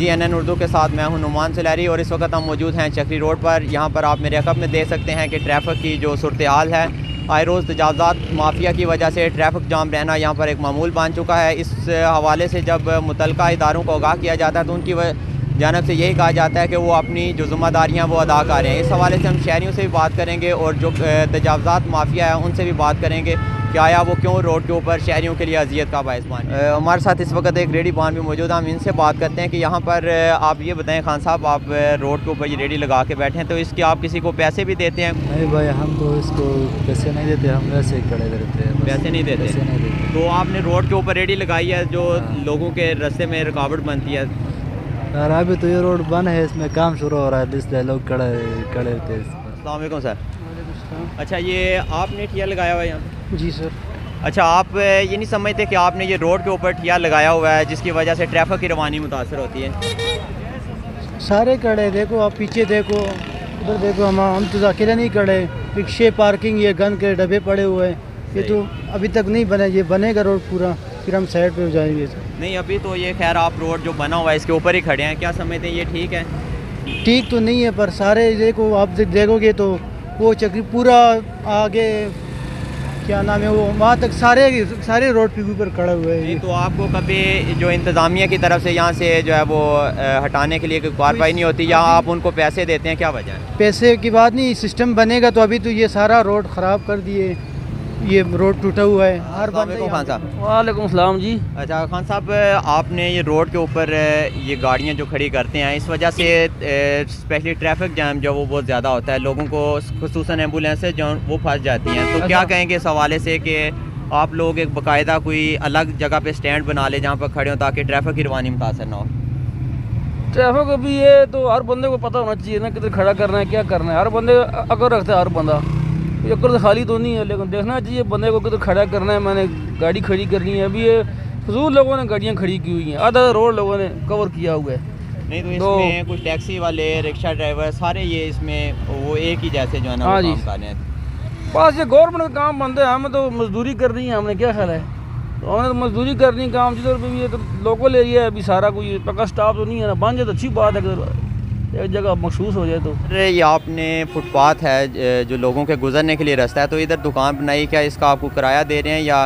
GNN Urdu के साथ मैं हूं नुमान सलारी और इस वक्त हम मौजूद हैं चक्री रोड पर। यहाँ पर आप मेरे अक़ब में देख सकते हैं कि ट्रैफिक की जो सूरत हाल है, आए रोज़ तजावज़ात माफिया की वजह से ट्रैफिक जाम रहना यहाँ पर एक मामूल बन चुका है। इस हवाले से जब मुतल्लिका इदारों को आगाह किया जाता है तो उनकी जानब से यही कहा जाता है कि वो अपनी जो ज़िम्मेदारियाँ वो अदा कर रहे हैं। इस हवाले से हम शहरियों से भी बात करेंगे और जो तजावज़ात माफिया है उनसे भी बात करेंगे कि आया वो क्यों रोड के ऊपर शहरियों के लिए अजियत का बायस बने। हमारे साथ इस वक्त एक रेडी पान भी मौजूद है, हम इनसे बात करते हैं कि यहाँ पर आप ये बताएं खान साहब, आप रोड के ऊपर ये रेडी लगा के बैठे हैं तो इसके आप किसी को पैसे भी देते हैं? नहीं भाई, हम तो इसको पैसे नहीं देते, हम वैसे ही खड़े रहते हैं। पैसे नहीं देते? तो आपने रोड के ऊपर रेडी लगाई है जो लोगों के रास्ते में रुकावट बनती है। यार अभी तो ये रोड बंद है, इसमें काम शुरू हो रहा है इसलिए लोग खड़े रहते हैं। अस्सलाम वालेकुम सर। अच्छा, ये आपने ठिया लगाया हुआ है यहाँ? जी सर। अच्छा, आप ये नहीं समझते कि आपने ये रोड के ऊपर ठिया लगाया हुआ है जिसकी वजह से ट्रैफिक की रवानी मुतासर होती है? सारे खड़े, देखो आप पीछे देखो, उधर देखो, हम तो अकेले नहीं खड़े, रिक्शे पार्किंग, ये गन के डब्बे पड़े हुए हैं, ये तो अभी तक नहीं बना, ये बनेगा रोड पूरा फिर हम साइड पे हो जाएंगे। नहीं, अभी तो ये खैर आप रोड जो बना हुआ है इसके ऊपर ही खड़े हैं, क्या समझते हैं ये ठीक है? ठीक तो नहीं है, पर सारे देखो, आप देखोगे तो वो चक्री पूरा आगे क्या नाम है वो वहाँ तक सारे रोड पे ऊपर खड़े हुए हैं। तो आपको कभी जो इंतज़ामिया की तरफ से यहाँ से जो है वो हटाने के लिए कोई कार्रवाई नहीं होती या आप उनको पैसे देते हैं, क्या वजह है? पैसे की बात नहीं, सिस्टम बनेगा तो अभी तो ये सारा रोड ख़राब कर दिए, ये रोड टूटा हुआ है। हर बार खान साहब। वालेकुम सलाम जी। अच्छा खान साहब, आपने ये रोड के ऊपर ये गाड़ियाँ जो खड़ी करते हैं इस वजह से स्पेशली ट्रैफिक जाम जो वो बहुत ज़्यादा होता है, लोगों को खुसूसन एम्बुलेंसें जो वो फंस जाती हैं, तो क्या कहेंगे इस हवाले से कि आप लोग एक बाकायदा कोई अलग जगह पे स्टैंड बना ले जहाँ पर खड़े हो ताकि ट्रैफिक की रवानी मुतासर ना हो? ट्रैफिक अभी ये तो हर बंदे को पता होना चाहिए ना किधर खड़ा करना है, क्या करना है। हर बंदे अगर रखता है हर बंदा, अगर खाली तो नहीं है, लेकिन देखना चाहिए बंदे को किधर खड़ा करना है, मैंने गाड़ी खड़ी करनी है। अभी ये फजूल लोगों ने गाड़ियाँ खड़ी की हुई हैं, आधा रोड लोगों ने कवर किया हुआ है। नहीं तो इसमें कुछ टैक्सी वाले, रिक्शा ड्राइवर, सारे ये इसमें वो एक ही जैसे जो है ना काम कर रहे हैं। बस ये गवर्नमेंट का काम बनता है, हमें तो मजदूरी करनी है, हमने क्या ख्याल है, तो हमने तो मजदूरी करनी काम जिधर भी है। तो लोकल एरिया है, अभी सारा कोई पक्का स्टाफ तो नहीं है ना, बन जाए तो अच्छी बात है, एक जगह मखसूस हो जाए तो। अरे ये आपने फुटपाथ है जो लोगों के गुजरने के लिए रास्ता है, तो इधर दुकान बनाई, क्या इसका आपको किराया दे रहे हैं या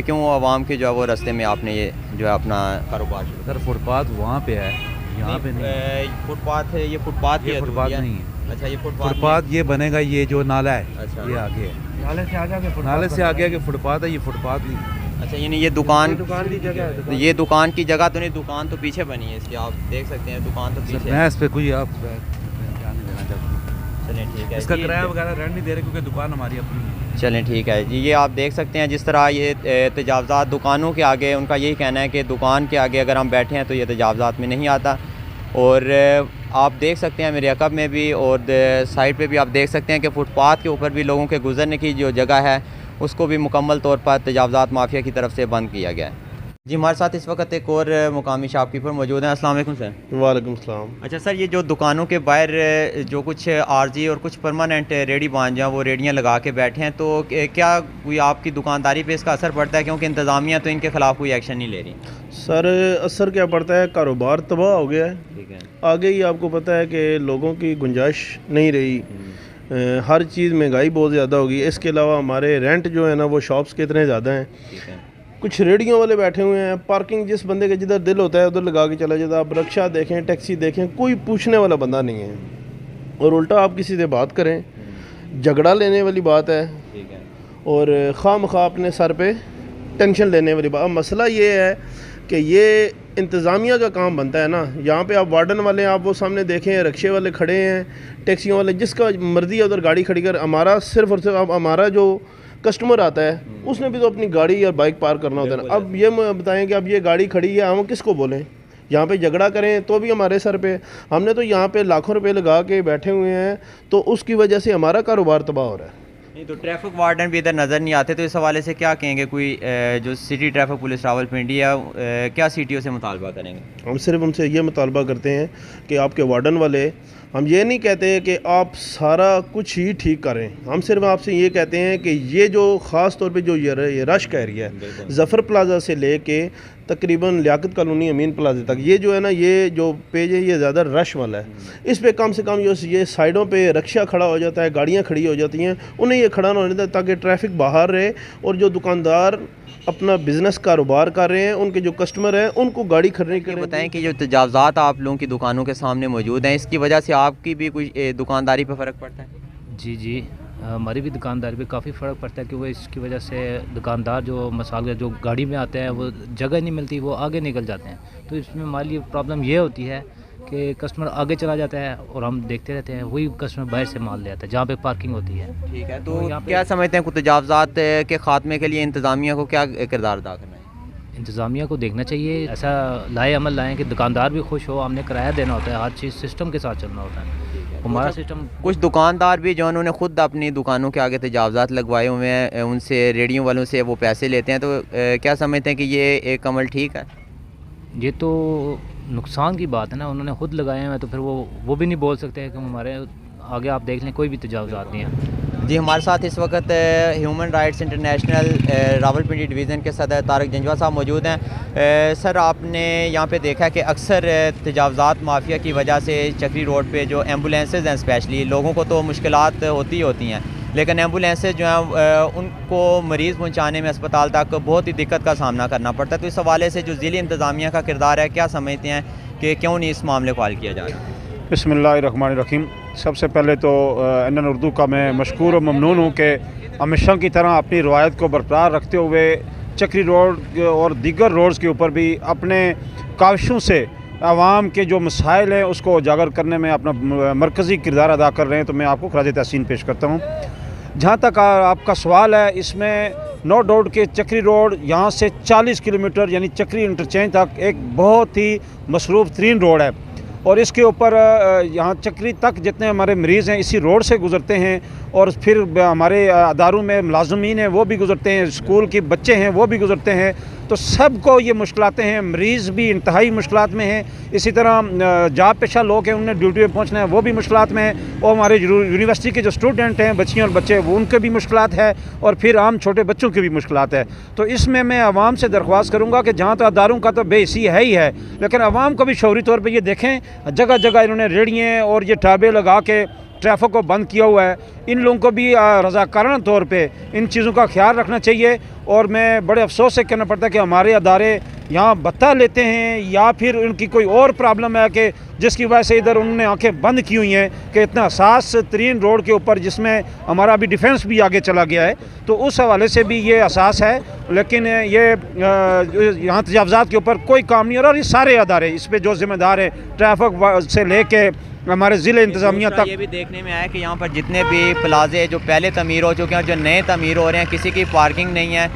क्यों आवाम के जो है वो रास्ते में आपने ये जो है अपना कारोबार? सर फुटपाथ वहाँ पे है, यहाँ पे नहीं। फुटपाथ है, ये फुटपाथ ये फुटपाथ नहीं है। अच्छा, ये फुटपाथ ये बनेगा, ये जो नाला है। अच्छा, ये आगे है, नाले से आगे आगे फुटपाथ है, ये फुटपाथ नहीं। अच्छा, यानी ये दुकान की जगह है, ये दुकान की जगह तो नहीं, दुकान तो पीछे बनी है इसकी, आप देख सकते हैं दुकान तो पीछे। मैं इस पे कोई आप ध्यान नहीं देना चाहता। चलें ठीक है, इसका किराया वगैरह रेंट नहीं दे रहे क्योंकि दुकान हमारी अपनी है। चलें ठीक है जी। ये आप देख सकते हैं जिस तरह ये तजावज़ात दुकानों के आगे, उनका यही कहना है कि दुकान के आगे अगर हम बैठे हैं तो ये तजावज़ात में नहीं आता। और आप देख सकते हैं मेरे अक़ब में भी और साइड पे भी आप देख सकते हैं कि फुटपाथ के ऊपर भी लोगों के गुजरने की जो जगह है उसको भी मुकम्मल तौर पर तजावज़ात माफिया की तरफ से बंद किया गया है। जी, हमारे साथ इस वक्त एक और मुकामी शॉपकीपर मौजूद हैं। अस्सलाम वालेकुम सर। वालेकुम सलाम। अच्छा सर, ये जो दुकानों के बाहर जो कुछ आर्जी और कुछ परमानेंट रेडी बांध जहाँ वो रेडियाँ लगा के बैठे हैं, तो क्या कोई आपकी दुकानदारी पे इसका असर पड़ता है, क्योंकि इंतज़ामिया तो इनके ख़िलाफ़ कोई एक्शन नहीं ले रही? सर असर क्या पड़ता है, कारोबार तबाह हो गया है। ठीक है, आगे ही आपको पता है कि लोगों की गुंजाइश नहीं रही, हर चीज़ महंगाई बहुत ज़्यादा होगी। इसके अलावा हमारे रेंट जो है ना वो शॉप्स के इतने ज़्यादा हैं। ठीक है, कुछ रेडियों वाले बैठे हुए हैं, पार्किंग जिस बंदे के जिधर दिल होता है उधर लगा के चला जाता है। आप रिक्शा देखें, टैक्सी देखें, कोई पूछने वाला बंदा नहीं है। और उल्टा आप किसी से बात करें, झगड़ा लेने वाली बात है। ठीक है, और खामखा अपने सर पे टेंशन लेने वाली बात। मसला ये है कि ये इंतज़ामिया का काम बनता है ना। यहाँ पे आप वार्डन वाले, आप वो सामने देखें, रिक्शे वाले खड़े हैं, टैक्सियों वाले, जिसका मर्ज़ी है उधर गाड़ी खड़ी कर। हमारा सिर्फ और सिर्फ हमारा जो कस्टमर आता है उसने भी तो अपनी गाड़ी या बाइक पार करना होता है ना। अब ये बताएं कि अब ये गाड़ी खड़ी है, हम किसको बोलें? यहाँ पे झगड़ा करें तो भी हमारे सर पे। हमने तो यहाँ पे लाखों रुपए लगा के बैठे हुए हैं, तो उसकी वजह से हमारा कारोबार तबाह हो रहा है। नहीं तो ट्रैफिक वार्डन भी इधर नज़र नहीं आते, तो इस हवाले से क्या कहेंगे? कोई जो सिटी ट्रैफिक पुलिस रावलपिंडी है क्या CTO से मुतालबा करेंगे? हम सिर्फ उनसे ये मुतालबा करते हैं कि आपके वार्डन वाले हम ये नहीं कहते कि आप सारा कुछ ही ठीक करें, हम सिर्फ आपसे ये कहते हैं कि ये जो ख़ास तौर पे जो ये रश का एरिया है, ज़फ़र प्लाज़ा से लेके तकरीबन लियाकत कॉलोनी अमीन प्लाज़ा तक, ये जो है ना, ये जो पेज है ये ज़्यादा रश वाला है। इस पे कम से कम ये साइडों पे रक्षा खड़ा हो जाता है, गाड़ियाँ खड़ी हो जाती हैं, उन्हें ये खड़ा ना होने देता ताकि ट्रैफिक बाहर रहे और जो दुकानदार अपना बिज़नेस कारोबार कर रहे हैं, उनके जो कस्टमर हैं, उनको गाड़ी खरीदने के लिए बताएं कि जो तजावज़ात आप लोगों की दुकानों के सामने मौजूद हैं, इसकी वजह से आपकी भी कुछ दुकानदारी पर फ़र्क पड़ता है? जी जी, हमारी भी दुकानदारी पे काफ़ी फ़र्क पड़ता है क्योंकि इसकी वजह से दुकानदार जो मसाले जो गाड़ी में आते हैं वो जगह नहीं मिलती, वो आगे निकल जाते हैं। तो इसमें हमारे लिए प्रॉब्लम ये होती है कि कस्टमर आगे चला जाता है और हम देखते रहते हैं, वही कस्टमर बाहर से माल ले आता है जहाँ पे पार्किंग होती है। ठीक है, तो क्या समझते हैं तजावज़ात के ख़ात्मे के लिए इंतज़ामिया को क्या किरदार अदा करना है? इंतज़ामिया को देखना चाहिए, ऐसा लाए अमल लाएँ कि दुकानदार भी खुश हो, हमने किराया देना होता है, हर चीज़ सिस्टम के साथ चलना होता है। हमारा सिस्टम कुछ दुकानदार भी जो उन्होंने खुद अपनी दुकानों के आगे तजावज़ात लगवाए हुए हैं, उनसे रेडियो वालों से वो पैसे लेते हैं, तो क्या समझते हैं कि ये एक अमल ठीक है? ये तो नुकसान की बात है ना, उन्होंने खुद लगाए हैं तो फिर वो भी नहीं बोल सकते हैं कि हमारे आगे आप देख लें कोई भी तजावज़ात नहीं है। जी, हमारे साथ इस वक्त human rights international Rawalpindi division के सदर तारक जंजवा साहब मौजूद हैं। सर, आपने यहाँ पे देखा है कि अक्सर तजावज़ात माफिया की वजह से चक्री रोड पे जो एम्बुलेंसेज हैं, स्पेशली लोगों को तो मुश्किलात होती हैं, लेकिन एम्बुलेंसेज जो हैं उनको मरीज़ पहुँचाने में अस्पताल तक बहुत ही दिक्कत का सामना करना पड़ता है। तो इस हवाले से जो ज़िली इंतज़ामिया का किरदार है, क्या समझते हैं कि क्यों नहीं इस मामले को हल किया जा रहा है? बिस्मिल्लाहिर्रहमानिर्रहीम। सबसे पहले तो NN उर्दू का मैं मशकूर और ममनून हूँ कि हमेशा की तरह अपनी रवायत को बरकरार रखते हुए चक्री रोड और दीगर रोड्स के ऊपर भी अपने काविशों से आवाम के जो मसाइल हैं उसको उजागर करने में अपना मरकज़ी किरदार अदा कर रहे हैं। तो मैं आपको खराज तहसीन पेश करता हूँ। जहाँ तक आपका सवाल है, इसमें नो डाउट के चक्री रोड यहाँ से 40 किलोमीटर यानी चक्री इंटरचेंज तक एक बहुत ही मसरूफ़ तरीन रोड है और इसके ऊपर यहाँ चक्री तक जितने हमारे मरीज़ हैं इसी रोड से गुज़रते हैं और फिर हमारे अदारों में मुलाज़मीन हैं वो भी गुज़रते हैं, स्कूल के बच्चे हैं वो भी गुज़रते हैं। तो सबको ये मुश्किलातें हैं, मरीज़ भी इंतहाई मुश्किलात में हैं, इसी तरह जॉब पेशा लोग हैं उन्हें ड्यूटी पे पहुँचना है वो भी मुश्किलात में हैं, और हमारे यूनिवर्सिटी के जो स्टूडेंट हैं, बच्चियाँ और बच्चे, वो उनके भी मुश्किलात है और फिर आम छोटे बच्चों की भी मुश्किलात है। तो इसमें मैं आवाम से दरख्वास्त करूँगा कि जहाँ तो अदारों का तो बेहिसी है ही है, लेकिन आवाम को भी शौरी तौर पर ये देखें, जगह जगह इन्होंने रेड़ियाँ और ये ढाबे लगा के ट्रैफिक को बंद किया हुआ है। इन लोगों को भी रज़ाकाराना तौर पे इन चीज़ों का ख्याल रखना चाहिए। और मैं बड़े अफसोस से कहना पड़ता है कि हमारे अदारे यहाँ बत्ता लेते हैं या फिर उनकी कोई और प्रॉब्लम है कि जिसकी वजह से इधर उन्होंने आंखें बंद की हुई हैं कि इतना हसास तरीन रोड के ऊपर जिसमें हमारा अभी डिफेंस भी आगे चला गया है, तो उस हवाले से भी ये एहसास है। लेकिन ये यहाँ तजावज़ात के ऊपर कोई काम नहीं हो रहा और ये सारे अदारे इस पर जो ज़िम्मेदार है, ट्रैफिक से लेके हमारे ज़िले इंतज़ामिया तक। ये भी देखने में आया कि यहाँ पर जितने भी प्लाजे जो पहले तमीर हो चुके हैं, जो नए तमीर हो रहे हैं, किसी की पार्किंग नहीं है,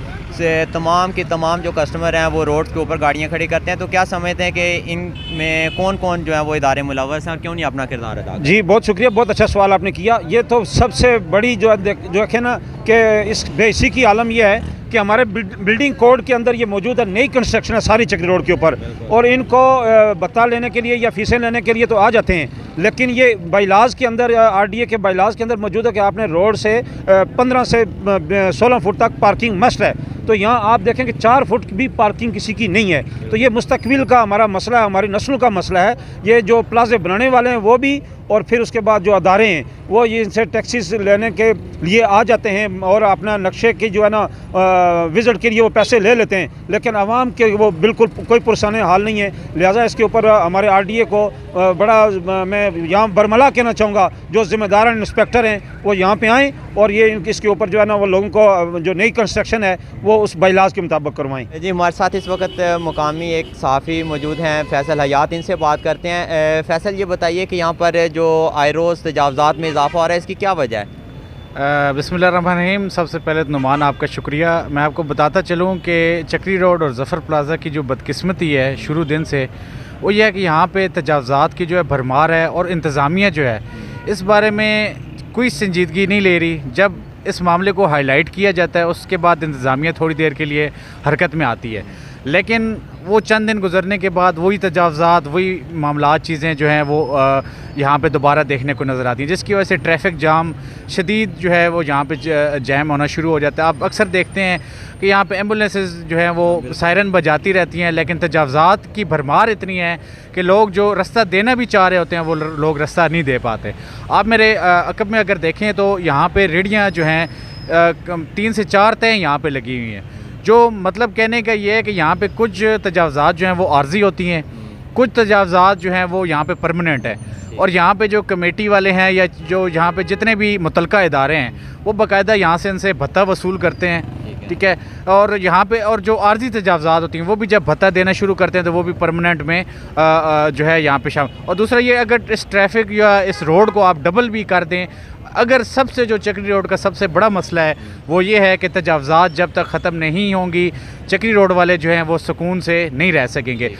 तमाम की तमाम जो कस्टमर हैं वो रोड के ऊपर गाड़ियाँ खड़ी करते हैं। तो क्या समझते हैं कि इनमें कौन कौन जो है वो इदारे मुलव्वस हैं और क्यों नहीं अपना किरदार अदा? जी, बहुत शुक्रिया, बहुत अच्छा सवाल आपने किया। ये तो सबसे बड़ी जो है ना कि इस बेइसी की आलम यह है कि हमारे बिल्डिंग कोड के अंदर ये मौजूद है, नई कंस्ट्रक्शन है सारी चक्री रोड के ऊपर, और इनको बता लेने के लिए या फीसें लेने के लिए तो आ जाते हैं, लेकिन ये बाइलाज के अंदर, RDA के बाइलाज के अंदर मौजूद है कि आपने रोड से 15 से 16 फुट तक पार्किंग मस्ट है। तो यहाँ आप देखें कि 4 फुट भी पार्किंग किसी की नहीं है। तो ये मुस्तकबिल का हमारा मसला है, हमारी नस्लों का मसला है। ये जो प्लाजे बनाने वाले हैं वो भी, और फिर उसके बाद जो अदारे हैं वो ये इनसे टैक्सीज लेने के लिए आ जाते हैं और अपना नक्शे की जो है ना विज़िट के लिए वो पैसे ले लेते हैं, लेकिन आवाम के वो बिल्कुल कोई पुरसाने हाल नहीं है। लिहाजा इसके ऊपर हमारे RDA को बड़ा मैं यहाँ बरमला कहना चाहूँगा, जो ज़िम्मेदार इंस्पेक्टर हैं वो यहाँ पे आएँ और ये इसके ऊपर जो है ना वो लोगों को जो नई कंस्ट्रक्शन है वो उस बाइलाज के मुताबिक करवाएँ। जी, हमारे साथ इस वक्त मुकामी एक सहाफ़ी मौजूद हैं, फैसल हयात, इनसे बात करते हैं। फैसल, ये बताइए कि यहाँ पर जो आए रोज़ तजावज़ात में इजाफा हो रहा है, इसकी क्या वजह है? बिस्मिल्लाहिर्रहमानिर्रहीम। सबसे पहले तो नुमान आपका शुक्रिया। मैं आपको बताता चलूँ कि चक्री रोड और ज़फ़र प्लाज़ा की जो बदकिस्मती है शुरू दिन से, वो ये है कि यहाँ पे तजावज़ात की जो है भरमार है और इंतज़ामिया जो है इस बारे में कोई संजीदगी नहीं ले रही। जब इस मामले को हाईलाइट किया जाता है उसके बाद इंतज़ामिया थोड़ी देर के लिए हरकत में आती है, लेकिन वो चंद दिन गुजरने के बाद वही तजावज़ात, वही मामलात, चीज़ें जो हैं वो यहाँ पे दोबारा देखने को नज़र आती हैं, जिसकी वजह से ट्रैफिक जाम शदीद जो है वो यहाँ पे जैम होना शुरू हो जाता है। आप अक्सर देखते हैं कि यहाँ पे एम्बुलेंसेस जो हैं वो सायरन बजाती रहती हैं, लेकिन तजावज़ात की भरमार इतनी है कि लोग जो रास्ता देना भी चाह रहे होते हैं वो लोग रास्ता नहीं दे पाते। आप मेरे अकब में अगर देखें तो यहाँ पे रेहड़ियाँ जो हैं 3 से 4 तय यहाँ पे लगी हुई हैं, जो मतलब कहने का ये है कि यहाँ पे कुछ तजावज़ात जो हैं वो आर्जी होती हैं, कुछ तजावज़ात जो हैं वो यहाँ पे परमानेंट है। और यहाँ पे जो कमेटी वाले हैं या जो यहाँ पे जितने भी मुतलका इदारे हैं वो बाकायदा यहाँ से इनसे भत्ता वसूल करते हैं, ठीक है। और यहाँ पे और जो आर्जी तजावज़ात होती हैं वो भी जब भत्ता देना शुरू करते हैं तो वो भी परमानेंट में जो है यहाँ पे शामिल। और दूसरा ये, अगर इस ट्रैफिक या इस रोड को आप डबल भी कर दें, अगर सबसे जो चक्री रोड का सबसे बड़ा मसला है वो ये है कि तजावज़ात जब तक ख़त्म नहीं होंगी चक्री रोड वाले जो हैं वो सुकून से नहीं रह सकेंगे।